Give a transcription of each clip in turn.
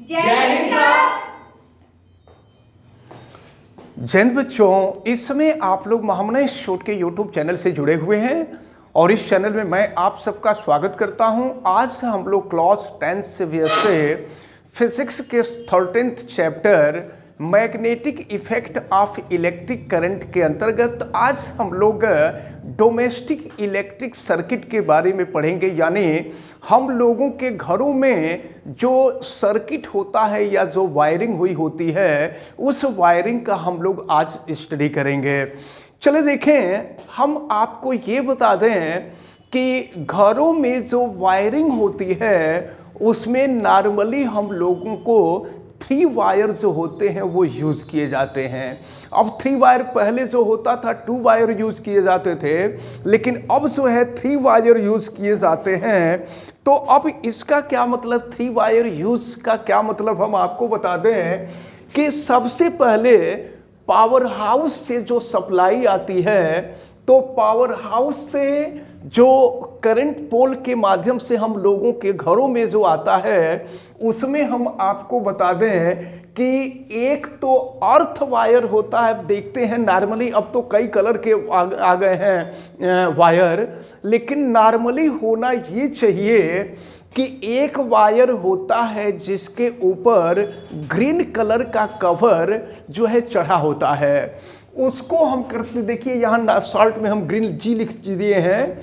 जय हिंद सर। जय हिंद बच्चों, इस समय आप लोग महामना शोट के यूट्यूब चैनल से जुड़े हुए हैं और इस चैनल में मैं आप सबका स्वागत करता हूं। आज हम लोग क्लास 10 से फिजिक्स के 13th chapter magnetic effect of electric current के अंतर्गत आज हम लोग डोमेस्टिक इलेक्ट्रिक सर्किट के बारे में पढ़ेंगे। यानी हम लोगों के घरों में जो सर्किट होता है या जो वायरिंग हुई होती है उस वायरिंग का हम लोग आज स्टडी करेंगे। चले देखें, हम आपको ये बता दें कि घरों में जो वायरिंग होती है उसमें नॉर्मली हम लोगों को 3 वायर जो होते हैं वो यूज़ किए जाते हैं। अब 3 वायर पहले जो होता था 2 वायर यूज़ किए जाते थे, लेकिन अब जो है 3 वायर यूज़ किए जाते हैं। तो अब इसका क्या मतलब, 3 वायर यूज़ का क्या मतलब हम आपको बता दें कि सबसे पहले पावर हाउस से जो सप्लाई आती है, तो पावर हाउस से जो करंट पोल के माध्यम से हम लोगों के घरों में जो आता है उसमें हम आपको बता दें कि एक तो अर्थ वायर होता है। देखते हैं नॉर्मली अब तो कई कलर के आ गए हैं वायर, लेकिन नॉर्मली होना ये चाहिए कि एक वायर होता है जिसके ऊपर ग्रीन कलर का कवर जो है चढ़ा होता है। उसको हम करते, देखिए यहाँ शॉर्ट में हम ग्रीन जी लिख दिए हैं।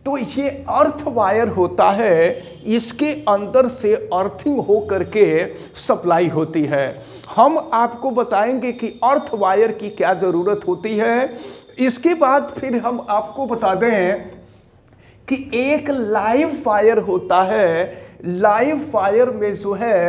तो ये अर्थ वायर होता है, इसके अंदर से अर्थिंग हो करके सप्लाई होती है। हम आपको बताएंगे कि अर्थ वायर की क्या ज़रूरत होती है। इसके बाद फिर हम आपको बता दें कि एक लाइव वायर होता है। लाइव वायर में जो है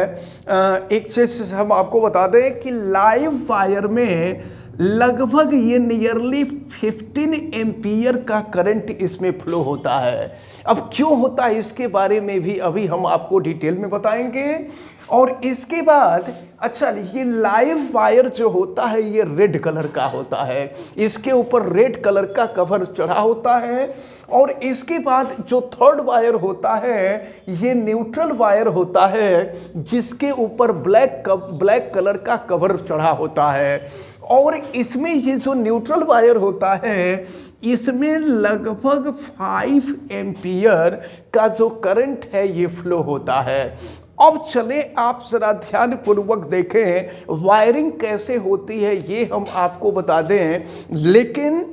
एक चीज हम आपको बता दें कि लाइव वायर में लगभग ये नियरली 15 एम्पियर का करंट इसमें फ्लो होता है। अब क्यों होता है इसके बारे में भी अभी हम आपको डिटेल में बताएंगे। और इसके बाद अच्छा, ये लाइव वायर जो होता है ये रेड कलर का होता है, इसके ऊपर रेड कलर का कवर चढ़ा होता है। और इसके बाद जो थर्ड वायर होता है ये न्यूट्रल वायर होता है, जिसके ऊपर ब्लैक कलर का कवर चढ़ा होता है। और इसमें ये जो न्यूट्रल वायर होता है इसमें लगभग 5 एम्पियर का जो करंट है ये फ्लो होता है। अब चले आप जरा ध्यान पूर्वक देखें वायरिंग कैसे होती है, ये हम आपको बता दें। लेकिन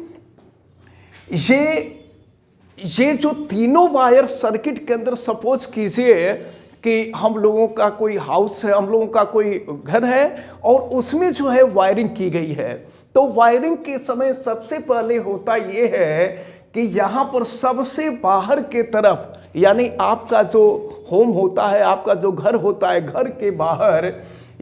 ये जो तीनों वायर सर्किट के अंदर, सपोज कीजिए कि हम लोगों का कोई हाउस है, हम लोगों का कोई घर है और उसमें जो है वायरिंग की गई है। तो वायरिंग के समय सबसे पहले होता ये है कि यहाँ पर सबसे बाहर के तरफ, यानी आपका जो होम होता है, आपका जो घर होता है, घर के बाहर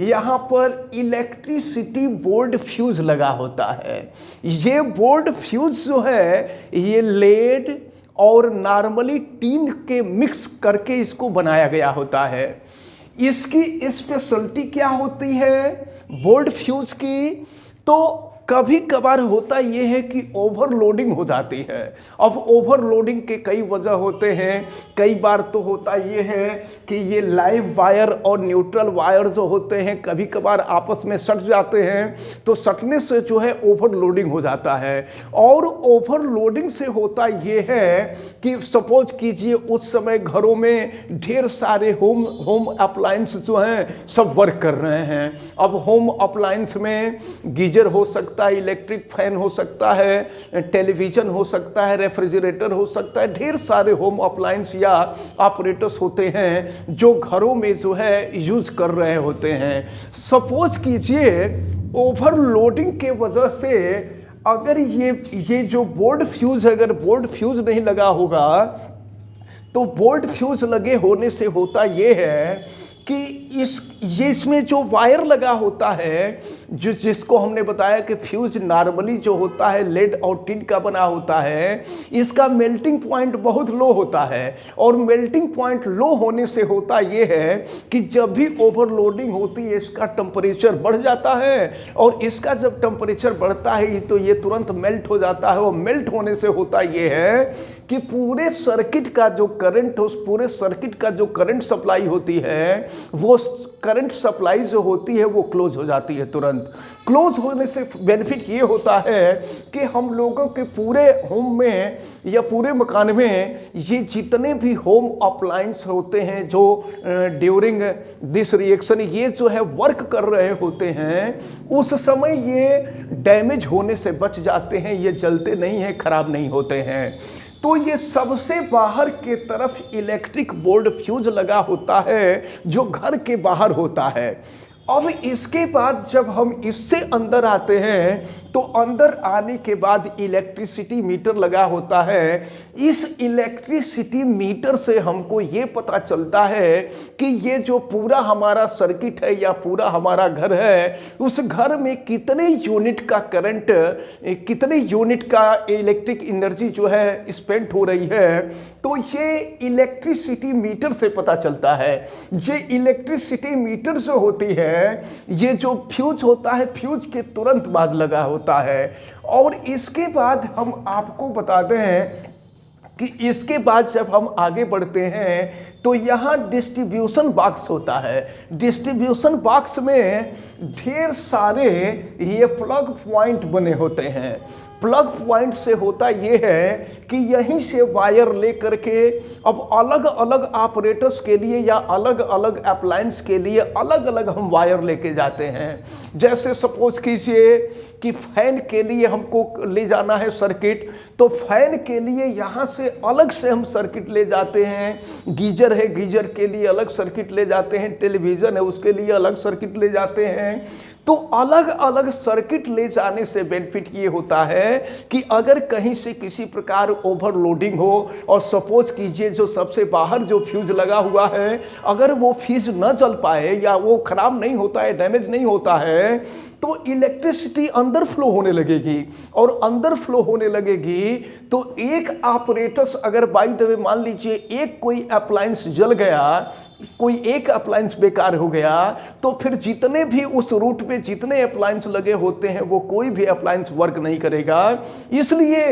यहाँ पर इलेक्ट्रिसिटी बोर्ड फ्यूज लगा होता है। ये बोर्ड फ्यूज जो है ये लेड और नॉर्मली टीन के मिक्स करके इसको बनाया गया होता है। इसकी स्पेशलिटी क्या होती है बोर्ड फ्यूज की, तो कभी कभार होता ये है कि ओवरलोडिंग हो जाती है। अब ओवरलोडिंग के कई वजह होते हैं। कई बार तो होता ये है कि ये लाइव वायर और न्यूट्रल वायर जो होते हैं कभी कभार आपस में सट जाते हैं, तो सटने से जो है ओवरलोडिंग हो जाता है। और ओवरलोडिंग से होता ये है कि सपोज कीजिए उस समय घरों में ढेर सारे होम अप्लायंस जो हैं सब वर्क कर रहे हैं। अब होम अप्लायंस में गीजर हो सकता है, इलेक्ट्रिक फैन हो सकता है, टेलीविजन हो सकता है, रेफ्रिजरेटर हो सकता है, ढेर सारे होम अप्लायंस या ऑपरेटर्स होते हैं जो घरों में जो है यूज कर रहे होते हैं। सपोज कीजिए ओवरलोडिंग के वजह से अगर ये जो बोर्ड फ्यूज है, अगर बोर्ड फ्यूज नहीं लगा होगा तो बोर्ड फ्यूज लगे होने से होता ये है कि इसमें जो वायर लगा होता है, जिसको हमने बताया कि फ्यूज नॉर्मली जो होता है लेड और टिन का बना होता है, इसका मेल्टिंग पॉइंट बहुत लो होता है। और मेल्टिंग पॉइंट लो होने से होता ये है कि जब भी ओवरलोडिंग होती है इसका टेम्परेचर बढ़ जाता है, और इसका जब टेम्परेचर बढ़ता है तो ये तुरंत मेल्ट हो जाता है। और मेल्ट होने से होता ये है कि पूरे सर्किट का जो करंट, उस पूरे सर्किट का जो करंट सप्लाई होती है वो करंट सप्लाई जो होती है वो क्लोज हो जाती है तुरंत। क्लोज होने से बेनिफिट ये होता है कि हम लोगों के पूरे होम में या पूरे मकान में ये जितने भी होम अप्लायंस होते हैं जो ड्यूरिंग दिस रिएक्शन ये जो है वर्क कर रहे होते हैं, उस समय ये डैमेज होने से बच जाते हैं, ये जलते नहीं हैं, खराब नहीं होते हैं। तो ये सबसे बाहर के तरफ इलेक्ट्रिक बोर्ड फ्यूज लगा होता है जो घर के बाहर होता है। अब इसके बाद जब हम इससे अंदर आते हैं तो अंदर आने के बाद इलेक्ट्रिसिटी मीटर लगा होता है। इस इलेक्ट्रिसिटी मीटर से हमको ये पता चलता है कि ये जो पूरा हमारा सर्किट है या पूरा हमारा घर है, उस घर में कितने यूनिट का करंट, कितने यूनिट का इलेक्ट्रिक एनर्जी जो है स्पेंड हो रही है, तो ये इलेक्ट्रिसिटी मीटर से पता चलता है। ये इलेक्ट्रिसिटी मीटर जो होती है, ये जो फ्यूज होता है फ्यूज के तुरंत बाद लगा होता है। और इसके बाद हम आपको बता दें कि इसके बाद जब हम आगे बढ़ते हैं तो यहाँ डिस्ट्रीब्यूशन बॉक्स होता है। डिस्ट्रीब्यूशन बॉक्स में ढेर सारे ये प्लग पॉइंट बने होते हैं। प्लग पॉइंट से होता ये है कि यहीं से वायर ले करके अब अलग अलग ऑपरेटर्स के लिए या अलग अलग अप्लायंस के लिए अलग अलग हम वायर लेके जाते हैं। जैसे सपोज कीजिए कि फैन के लिए हमको ले जाना है सर्किट, तो फैन के लिए यहाँ से अलग से हम सर्किट ले जाते हैं। गीजर है, गीजर के लिए अलग सर्किट ले जाते हैं। टेलीविज़न है, उसके लिए अलग सर्किट ले जाते हैं। तो अलग अलग सर्किट ले जाने से बेनिफिट ये होता है कि अगर कहीं से किसी प्रकार ओवरलोडिंग हो और सपोज कीजिए जो सबसे बाहर जो फ्यूज लगा हुआ है, अगर वो फ्यूज न जल पाए या वो खराब नहीं होता है, डैमेज नहीं होता है, तो इलेक्ट्रिसिटी अंदर फ्लो होने लगेगी। और अंदर फ्लो होने लगेगी तो एक ऑपरेटर्स अगर बाय द वे मान लीजिए एक कोई अप्लायंस जल गया, कोई एक अप्लायंस बेकार हो गया, तो फिर जितने भी उस रूट पे जितने अप्लायंस लगे होते हैं वो कोई भी अप्लायंस वर्क नहीं करेगा। इसलिए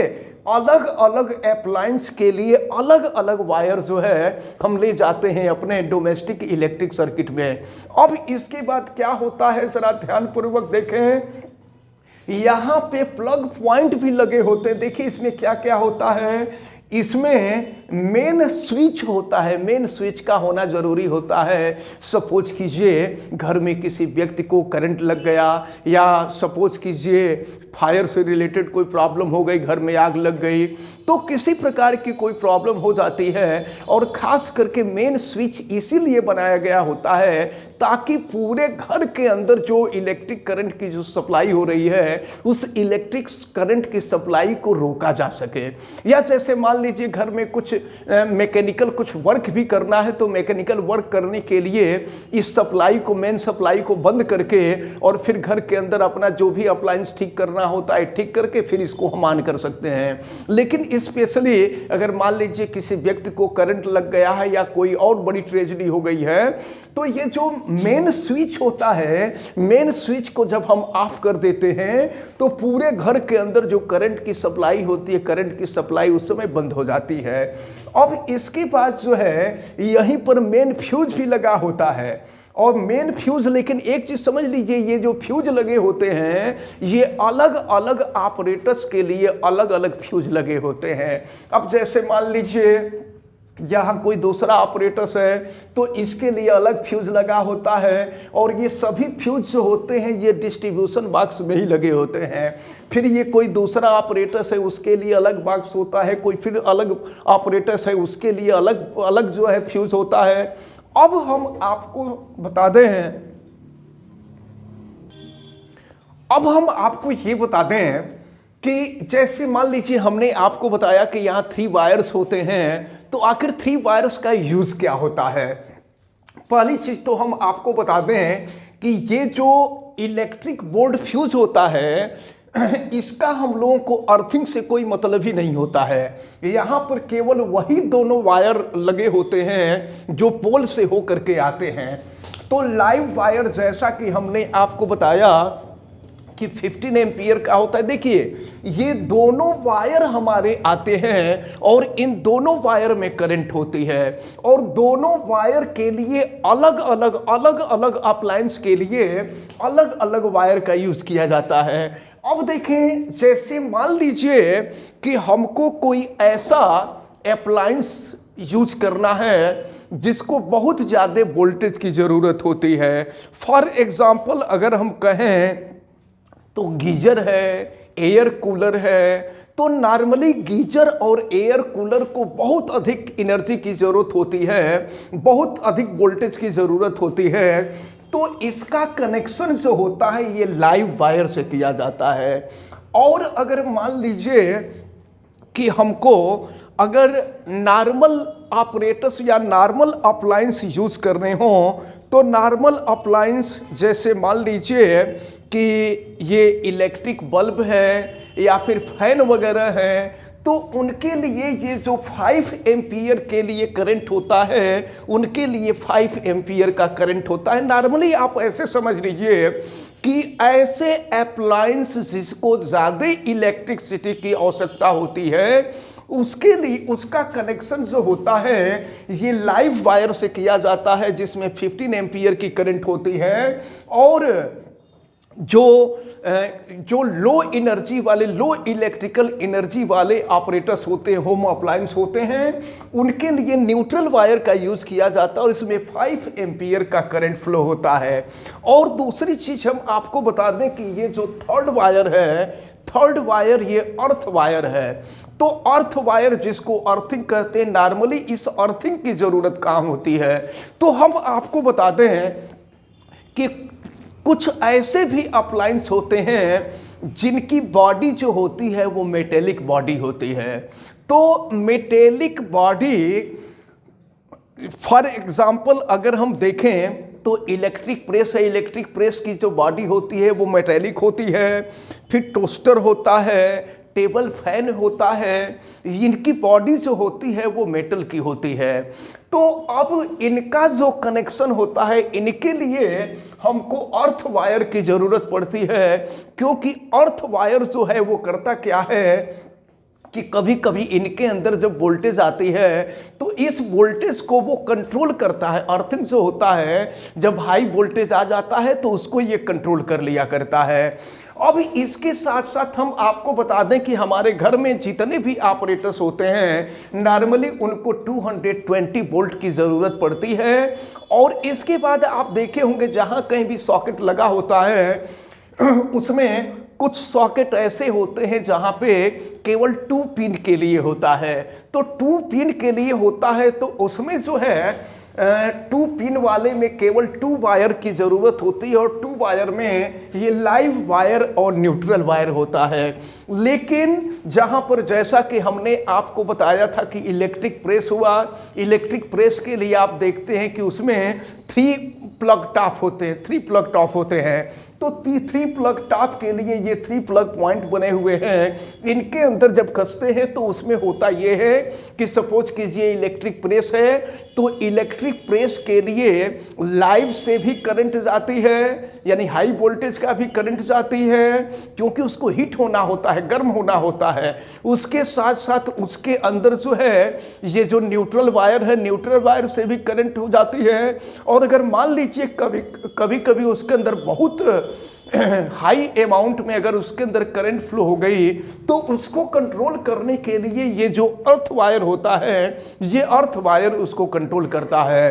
अलग अलग अप्लायंस के लिए अलग अलग वायर जो है हम ले जाते हैं अपने डोमेस्टिक इलेक्ट्रिक सर्किट में। अब इसके बाद क्या होता है जरा ध्यानपूर्वक देखें। यहाँ पे प्लग पॉइंट भी लगे होते हैं। देखिए इसमें क्या क्या होता है। इसमें मेन स्विच होता है, मेन स्विच का होना जरूरी होता है। सपोज कीजिए घर में किसी व्यक्ति को करंट लग गया या सपोज कीजिए फायर से रिलेटेड कोई प्रॉब्लम हो गई, घर में आग लग गई, तो किसी प्रकार की कोई प्रॉब्लम हो जाती है। और ख़ास करके मेन स्विच इसीलिए बनाया गया होता है ताकि पूरे घर के अंदर जो इलेक्ट्रिक करंट की जो सप्लाई हो रही है उस इलेक्ट्रिक करंट की सप्लाई को रोका जा सके। या जैसे मान लीजिए घर में कुछ मैकेनिकल कुछ वर्क भी करना है, तो मैकेनिकल वर्क करने के लिए इस सप्लाई को, मेन सप्लाई को बंद करके और फिर घर के अंदर अपना जो भी अप्लायंस ठीक करना होता है ठीक करके फिर इसको हम ऑन कर सकते हैं। लेकिन स्पेशली अगर मान लीजिए किसी व्यक्ति को करंट लग गया है या कोई और बड़ी ट्रेजेडी हो गई है, तो ये जो मेन स्विच होता है, मेन स्विच को जब हम ऑफ कर देते हैं तो पूरे घर के अंदर जो करंट की सप्लाई होती है, करंट की सप्लाई उस समय बंद हो जाती है। अब इसके बाद जो है यहीं पर मेन फ्यूज भी लगा होता है। और मेन फ्यूज, लेकिन एक चीज समझ लीजिए, ये जो फ्यूज लगे होते हैं ये अलग अलग ऑपरेटर्स के लिए अलग अलग फ्यूज लगे होते हैं। अब जैसे मान लीजिए यहाँ कोई दूसरा ऑपरेटर्स है तो इसके लिए अलग फ्यूज लगा होता है। और ये सभी फ्यूज जो होते हैं ये डिस्ट्रीब्यूशन बॉक्स में ही लगे होते हैं। फिर ये कोई दूसरा ऑपरेटर्स है उसके लिए अलग बॉक्स होता है, कोई फिर अलग ऑपरेटर्स है उसके लिए अलग अलग जो है फ्यूज होता है। अब हम आपको बता दें, अब हम आपको ये बता दें कि जैसे मान लीजिए हमने आपको बताया कि यहाँ 3 वायर्स होते हैं, तो आखिर 3 वायर्स का यूज क्या होता है। पहली चीज तो हम आपको बता दें कि ये जो इलेक्ट्रिक बोर्ड फ्यूज होता है इसका हम लोगों को अर्थिंग से कोई मतलब ही नहीं होता है। यहाँ पर केवल वही दोनों वायर लगे होते हैं जो पोल से होकर के आते हैं। तो लाइव वायर, जैसा कि हमने आपको बताया कि 15 एम्पियर का होता है। देखिए ये दोनों वायर हमारे आते हैं और इन दोनों वायर में करंट होती है और दोनों वायर के लिए अलग अलग अप्लायंस के लिए अलग अलग वायर का यूज किया जाता है। अब देखें, जैसे मान लीजिए कि हमको कोई ऐसा अप्लायंस यूज करना है जिसको बहुत ज़्यादा वोल्टेज की ज़रूरत होती है। फॉर एग्जाम्पल अगर हम कहें तो गीजर है, एयर कूलर है, तो नॉर्मली गीजर और एयर कूलर को बहुत अधिक एनर्जी की ज़रूरत होती है, बहुत अधिक वोल्टेज की ज़रूरत होती है। तो इसका कनेक्शन जो होता है ये लाइव वायर से किया जाता है। और अगर मान लीजिए कि हमको अगर नॉर्मल ऑपरेटर्स या नॉर्मल अप्लायंस यूज़ करने हो तो नॉर्मल अप्लायंस जैसे मान लीजिए कि ये इलेक्ट्रिक बल्ब है या फिर फैन वगैरह है, तो उनके लिए ये जो 5 एम्पियर के लिए करंट होता है, उनके लिए 5 एम्पियर का करंट होता है। नॉर्मली आप ऐसे समझ लीजिए कि ऐसे अप्लायंस जिसको ज़्यादा इलेक्ट्रिसिटी की आवश्यकता होती है उसके लिए उसका कनेक्शन जो होता है ये लाइव वायर से किया जाता है, जिसमें 15 एम्पियर की करंट होती है। और जो लो एनर्जी वाले, लो इलेक्ट्रिकल एनर्जी वाले ऑपरेटर्स होते हैं, होम अप्लायंस होते हैं, उनके लिए न्यूट्रल वायर का यूज़ किया जाता है और इसमें 5 एम्पियर का करंट फ्लो होता है। और दूसरी चीज़ हम आपको बता दें कि ये जो थर्ड वायर है, थर्ड वायर ये अर्थ वायर है। तो अर्थ वायर जिसको अर्थिंग कहते हैं, नॉर्मली इस अर्थिंग की ज़रूरत कहाँ होती है। तो हम आपको बताते हैं कि कुछ ऐसे भी अप्लायंस होते हैं जिनकी बॉडी जो होती है वो मेटेलिक बॉडी होती है। तो मेटेलिक बॉडी फॉर एग्जांपल अगर हम देखें तो इलेक्ट्रिक प्रेस है, इलेक्ट्रिक प्रेस की जो बॉडी होती है वो मेटेलिक होती है। फिर टोस्टर होता है, टेबल फैन होता है, इनकी बॉडी जो होती है वो मेटल की होती है। तो अब इनका जो कनेक्शन होता है, इनके लिए हमको अर्थ वायर की ज़रूरत पड़ती है, क्योंकि अर्थ वायर जो है वो करता क्या है कि कभी कभी इनके अंदर जब वोल्टेज आती है तो इस वोल्टेज को वो कंट्रोल करता है। अर्थिंग जो होता है जब हाई वोल्टेज आ जाता है तो उसको ये कंट्रोल कर लिया करता है। अब इसके साथ साथ हम आपको बता दें कि हमारे घर में जितने भी ऑपरेटर्स होते हैं नॉर्मली उनको 220 वोल्ट की ज़रूरत पड़ती है। और इसके बाद आप देखे होंगे जहाँ कहीं भी सॉकेट लगा होता है उसमें कुछ सॉकेट ऐसे होते हैं जहां पे केवल 2 पिन के लिए होता है। तो 2 पिन के लिए होता है तो उसमें जो है 2 पिन वाले में केवल 2 वायर की ज़रूरत होती है और 2 वायर में ये लाइव वायर और न्यूट्रल वायर होता है। लेकिन जहां पर जैसा कि हमने आपको बताया था कि इलेक्ट्रिक प्रेस हुआ, इलेक्ट्रिक प्रेस के लिए आप देखते हैं कि उसमें 3 प्लग टॉप होते हैं, 3 प्लग टॉप होते हैं। तो 3 प्लग टॉप के लिए ये 3 प्लग पॉइंट बने हुए हैं। इनके अंदर जब कसते हैं तो उसमें होता ये है कि सपोज कीजिए इलेक्ट्रिक प्रेस है तो इलेक्ट्रिक प्रेस के लिए लाइव से भी करंट जाती है, यानी हाई वोल्टेज का भी करंट जाती है, क्योंकि उसको हीट होना होता है, गर्म होना होता है। उसके साथ साथ उसके अंदर जो है ये जो न्यूट्रल वायर है, न्यूट्रल वायर से भी करंट हो जाती है। और अगर मान लीजिए कभी कभी उसके अंदर बहुत हाई अमाउंट में अगर उसके अंदर करंट फ्लो हो गई तो उसको कंट्रोल करने के लिए ये जो अर्थ वायर होता है ये अर्थ वायर उसको कंट्रोल करता है।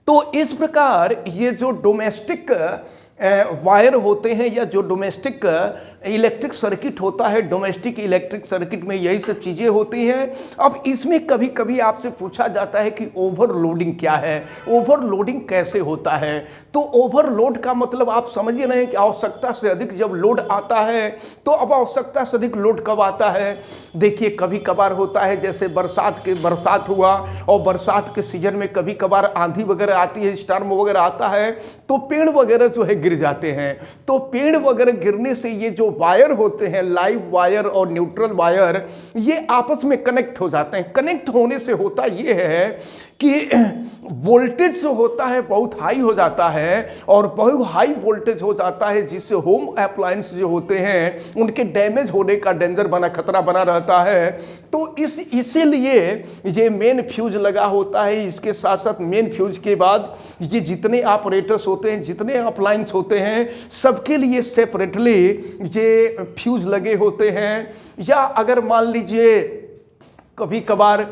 तो इस प्रकार ये जो डोमेस्टिक वायर होते हैं या जो डोमेस्टिक इलेक्ट्रिक सर्किट होता है, डोमेस्टिक इलेक्ट्रिक सर्किट में यही सब चीज़ें होती हैं। अब इसमें कभी कभी आपसे पूछा जाता है कि ओवरलोडिंग क्या है, ओवरलोडिंग कैसे होता है। तो ओवरलोड का मतलब आप समझिए नहीं कि आवश्यकता से अधिक जब लोड आता है तो अब आवश्यकता से अधिक लोड कब आता है। देखिए कभी कभार होता है जैसे बरसात हुआ और बरसात के सीजन में कभी कभार आंधी वगैरह आती है, स्टॉर्म वगैरह आता है तो पेड़ वगैरह जो है गिर जाते हैं। तो पेड़ वगैरह गिरने से ये जो वायर होते हैं, लाइव वायर और न्यूट्रल वायर, ये आपस में कनेक्ट हो जाते हैं। कनेक्ट होने से होता ये है कि वोल्टेज जो होता है बहुत हाई हो जाता है और बहुत हाई वोल्टेज हो जाता है, जिससे होम अप्लायंस जो होते हैं उनके डैमेज होने का खतरा बना रहता है। तो इसीलिए ये मेन फ्यूज लगा होता है। इसके साथ साथ मेन फ्यूज के बाद ये जितने ऑपरेटर्स होते हैं, जितने अप्लायंस होते हैं, सबके लिए सेपरेटली ये फ्यूज लगे होते हैं। या अगर मान लीजिए कभी कभार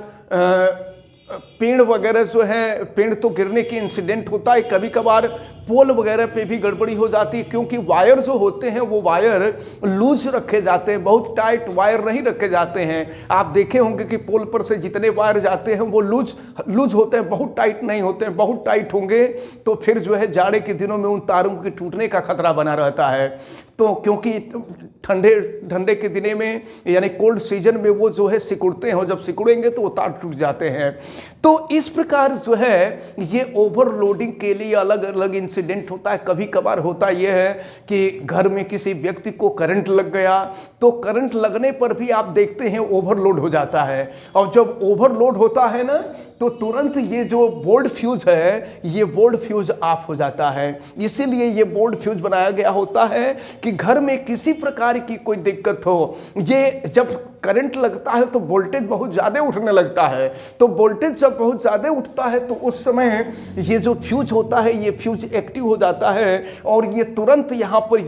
पेड़ वगैरह जो है, पेड़ तो गिरने के इंसिडेंट होता है, कभी कभार पोल वगैरह पे भी गड़बड़ी हो जाती है, क्योंकि वायर जो होते हैं वो वायर लूज रखे जाते हैं, बहुत टाइट वायर नहीं रखे जाते हैं। आप देखे होंगे कि पोल पर से जितने वायर जाते हैं वो लूज होते हैं, बहुत टाइट नहीं होते हैं। बहुत टाइट होंगे तो फिर जो है जाड़े के दिनों में उन तारों के टूटने का खतरा बना रहता है। तो क्योंकि ठंडे के दिने में यानी कोल्ड सीजन में वो जो है सिकुड़ते हैं, जब सिकुड़ेंगे तो वो तार टूट जाते हैं। तो इस प्रकार जो है ये ओवरलोडिंग के लिए अलग अलग इंसिडेंट होता है। कभी कभार होता यह है कि घर में किसी व्यक्ति को करंट लग गया, तो करंट लगने पर भी आप देखते हैं ओवरलोड हो जाता है। और जब ओवरलोड होता है ना, तो तुरंत ये जो बोर्ड फ्यूज है, ये बोर्ड फ्यूज ऑफ हो जाता है। इसीलिए ये बोर्ड फ्यूज बनाया गया होता है कि घर में किसी प्रकार की कोई दिक्कत हो, ये जब करंट लगता है तो वोल्टेज बहुत ज़्यादा उठने लगता है। तो वोल्टेज जब बहुत ज़्यादा उठता है तो उस समय ये जो फ्यूज होता है, ये फ्यूज एक्टिव हो जाता है और ये तुरंत यहाँ पर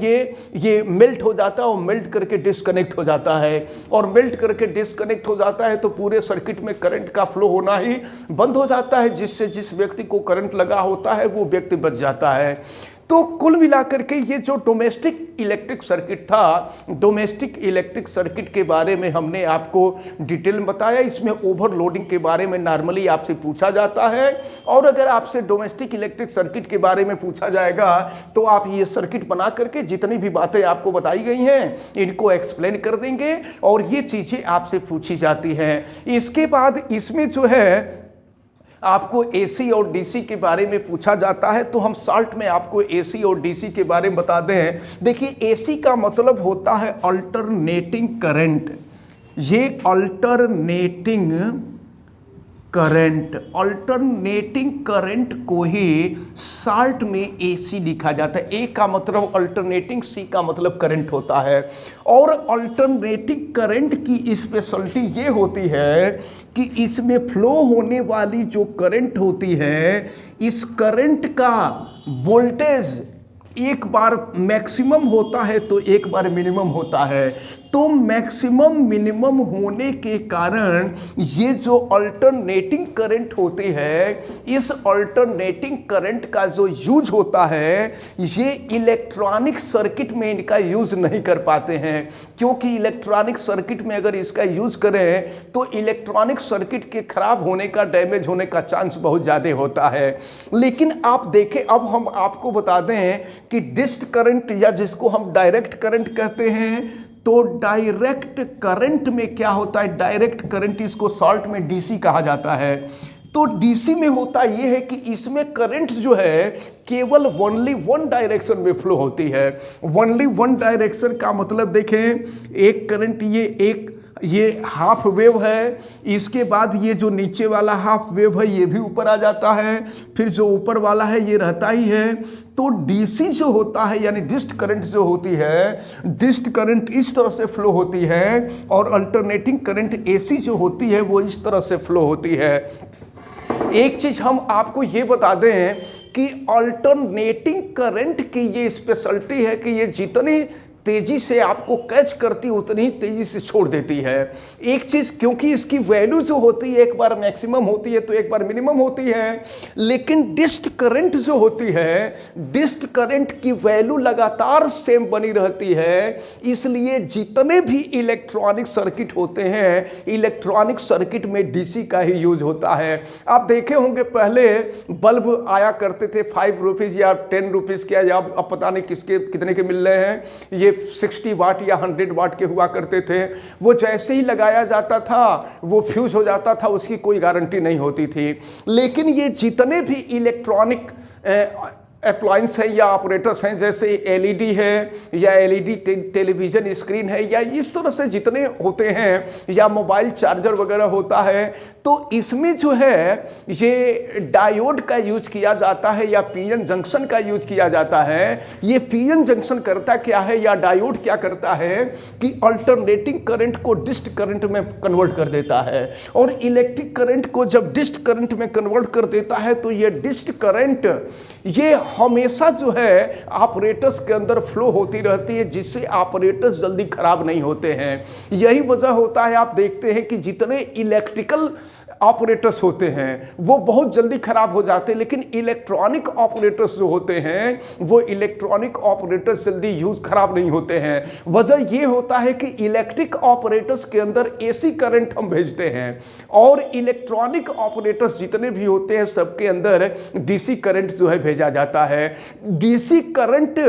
ये मेल्ट हो जाता है और मेल्ट करके डिस्कनेक्ट हो जाता है। और मेल्ट करके डिस्कनेक्ट हो जाता है तो पूरे सर्किट में करंट का फ्लो होना ही बंद हो जाता है, जिससे जिस व्यक्ति को करंट लगा होता है वो व्यक्ति बच जाता है। तो कुल मिलाकर के ये जो डोमेस्टिक इलेक्ट्रिक सर्किट था, डोमेस्टिक इलेक्ट्रिक सर्किट के बारे में हमने आपको डिटेल में बताया। इसमें ओवरलोडिंग के बारे में नॉर्मली आपसे पूछा जाता है, और अगर आपसे डोमेस्टिक इलेक्ट्रिक सर्किट के बारे में पूछा जाएगा तो आप ये सर्किट बना करके जितनी भी बातें आपको बताई गई हैं इनको एक्सप्लेन कर देंगे, और ये चीज़ें आपसे पूछी जाती हैं। इसके बाद इसमें जो है आपको एसी और डीसी के बारे में पूछा जाता है, तो हम शॉर्ट में आपको एसी और डीसी के बारे में बता दें। देखिए, एसी का मतलब होता है अल्टरनेटिंग करंट। ये अल्टरनेटिंग करंट को ही शॉर्ट में एसी लिखा जाता है। ए का मतलब अल्टरनेटिंग, सी का मतलब करंट होता है। और अल्टरनेटिंग करंट की स्पेशलिटी ये होती है कि इसमें फ्लो होने वाली जो करंट होती है, इस करंट का वोल्टेज एक बार मैक्सिमम होता है तो एक बार मिनिमम होता है। तो मैक्सिमम मिनिमम होने के कारण ये जो अल्टरनेटिंग करंट होती है, इस अल्टरनेटिंग करंट का जो यूज होता है, ये इलेक्ट्रॉनिक सर्किट में इनका यूज नहीं कर पाते हैं, क्योंकि इलेक्ट्रॉनिक सर्किट में अगर इसका यूज करें तो इलेक्ट्रॉनिक सर्किट के खराब होने का, डैमेज होने का चांस बहुत ज़्यादा होता है। लेकिन आप देखें, अब हम आपको बता दें कि डिस्ट करंट, या जिसको हम डायरेक्ट करंट कहते हैं, तो डायरेक्ट करंट में क्या होता है, डायरेक्ट करंट इसको शॉर्ट में डीसी कहा जाता है। तो डीसी में होता यह है कि इसमें करंट जो है केवल ओनली वन डायरेक्शन में फ्लो होती है। ओनली वन डायरेक्शन का मतलब देखें, एक करंट ये हाफ वेव है, इसके बाद ये जो नीचे वाला हाफ वेव है ये भी ऊपर आ जाता है, फिर जो ऊपर वाला है ये रहता ही है। तो डीसी जो होता है, यानी डिस्ट करंट जो होती है, डिस्ट करंट इस तरह से फ्लो होती है, और अल्टरनेटिंग करंट एसी जो होती है वो इस तरह से फ्लो होती है। एक चीज हम आपको ये बता दें कि अल्टरनेटिंग करंट की ये स्पेशलिटी है कि ये जितनी तेजी से आपको कैच करती उतनी ही तेजी से छोड़ देती है। एक चीज, क्योंकि इसकी वैल्यू जो होती है एक बार मैक्सिमम होती है तो एक बार मिनिमम होती है, लेकिन डिस्ट करंट जो होती है, डिस्ट करंट की वैल्यू लगातार सेम बनी रहती है। इसलिए जितने भी इलेक्ट्रॉनिक सर्किट होते हैं, इलेक्ट्रॉनिक सर्किट में डीसी का ही यूज होता है। आप देखे होंगे पहले बल्ब आया करते थे 5 रुपीज या 10 रुपीज के, या अब पता नहीं कितने के मिल रहे हैं, ये 60 वाट या 100 वाट के हुआ करते थे। वो जैसे ही लगाया जाता था वो फ्यूज हो जाता था, उसकी कोई गारंटी नहीं होती थी। लेकिन ये जितने भी इलेक्ट्रॉनिक अप्लायंस हैं या ऑपरेटर्स हैं, जैसे एलईडी है या एलईडी टेलीविजन स्क्रीन है या इस तरह से जितने होते हैं, या मोबाइल चार्जर वगैरह होता है, तो इसमें जो है ये डायोड का यूज किया जाता है या पीएन जंक्शन का यूज किया जाता है। ये पीएन जंक्शन करता क्या है या डायोड क्या करता है कि अल्टरनेटिंग करंट को डिस्ट करंट में कन्वर्ट कर देता है, और इलेक्ट्रिक करंट को जब डिस्ट करंट में कन्वर्ट कर देता है तो ये डिस्ट करंट ये हमेशा जो है ऑपरेटर्स के अंदर फ्लो होती रहती है, जिससे ऑपरेटर्स जल्दी खराब नहीं होते हैं। यही वजह होता है, आप देखते हैं कि जितने इलेक्ट्रिकल ऑपरेटर्स होते हैं वो बहुत जल्दी खराब हो जाते हैं, लेकिन इलेक्ट्रॉनिक ऑपरेटर्स जो होते हैं वो इलेक्ट्रॉनिक ऑपरेटर्स जल्दी यूज खराब नहीं होते हैं। वजह ये होता है कि इलेक्ट्रिक ऑपरेटर्स के अंदर एसी करंट हम भेजते हैं, और इलेक्ट्रॉनिक ऑपरेटर्स जितने भी होते हैं सबके अंदर डीसी करंट जो है भेजा जाता है। डीसी करंट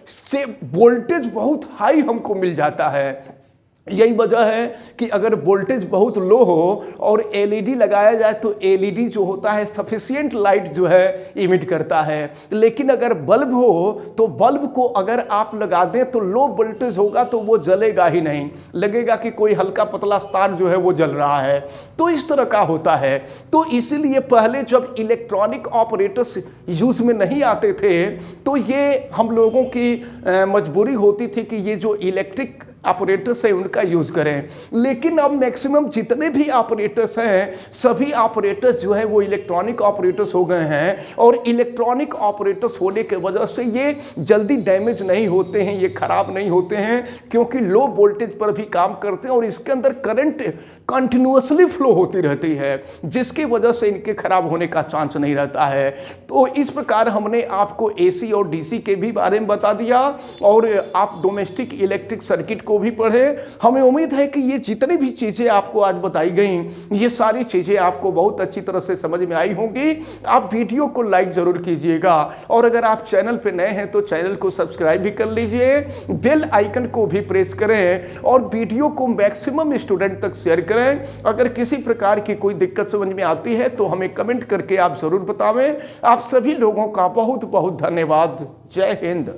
से वोल्टेज बहुत हाई हमको मिल जाता है। यही वजह है कि अगर वोल्टेज बहुत लो हो और एलईडी लगाया जाए तो एलईडी जो होता है सफिशिएंट लाइट जो है इमिट करता है, लेकिन अगर बल्ब हो तो बल्ब को अगर आप लगा दें तो लो वोल्टेज होगा तो वो जलेगा ही नहीं, लगेगा कि कोई हल्का पतला तार जो है वो जल रहा है। तो इस तरह का होता है। तो इसीलिए पहले जब इलेक्ट्रॉनिक ऑपरेटर्स यूज में नहीं आते थे तो ये हम लोगों की मजबूरी होती थी कि ये जो इलेक्ट्रिक ऑपरेटर्स है उनका यूज करें, लेकिन अब मैक्सिमम जितने भी ऑपरेटर्स हैं सभी ऑपरेटर्स जो है वो इलेक्ट्रॉनिक ऑपरेटर्स हो गए हैं, और इलेक्ट्रॉनिक ऑपरेटर्स होने के वजह से ये जल्दी डैमेज नहीं होते हैं, ये खराब नहीं होते हैं, क्योंकि लो वोल्टेज पर भी काम करते हैं और इसके अंदर करंट कंटिन्यूअसली फ्लो होती रहती है, जिसकी वजह से इनके खराब होने का चांस नहीं रहता है। तो इस प्रकार हमने आपको एसी और डीसी के भी बारे में बता दिया, और आप डोमेस्टिक इलेक्ट्रिक सर्किट को भी पढ़े। हमें उम्मीद है कि ये जितनी भी चीज़ें आपको आज बताई गई ये सारी चीज़ें आपको बहुत अच्छी तरह से समझ में आई होंगी। आप वीडियो को लाइक जरूर कीजिएगा, और अगर आप चैनल पे नए हैं तो चैनल को सब्सक्राइब भी कर लीजिए, बेल आइकन को भी प्रेस करें, और वीडियो को मैक्सिमम स्टूडेंट तक शेयर करें। अगर किसी प्रकार की कोई दिक्कत समझ में आती है तो हमें कमेंट करके आप जरूर बतावें। आप सभी लोगों का बहुत बहुत धन्यवाद। जय हिंद।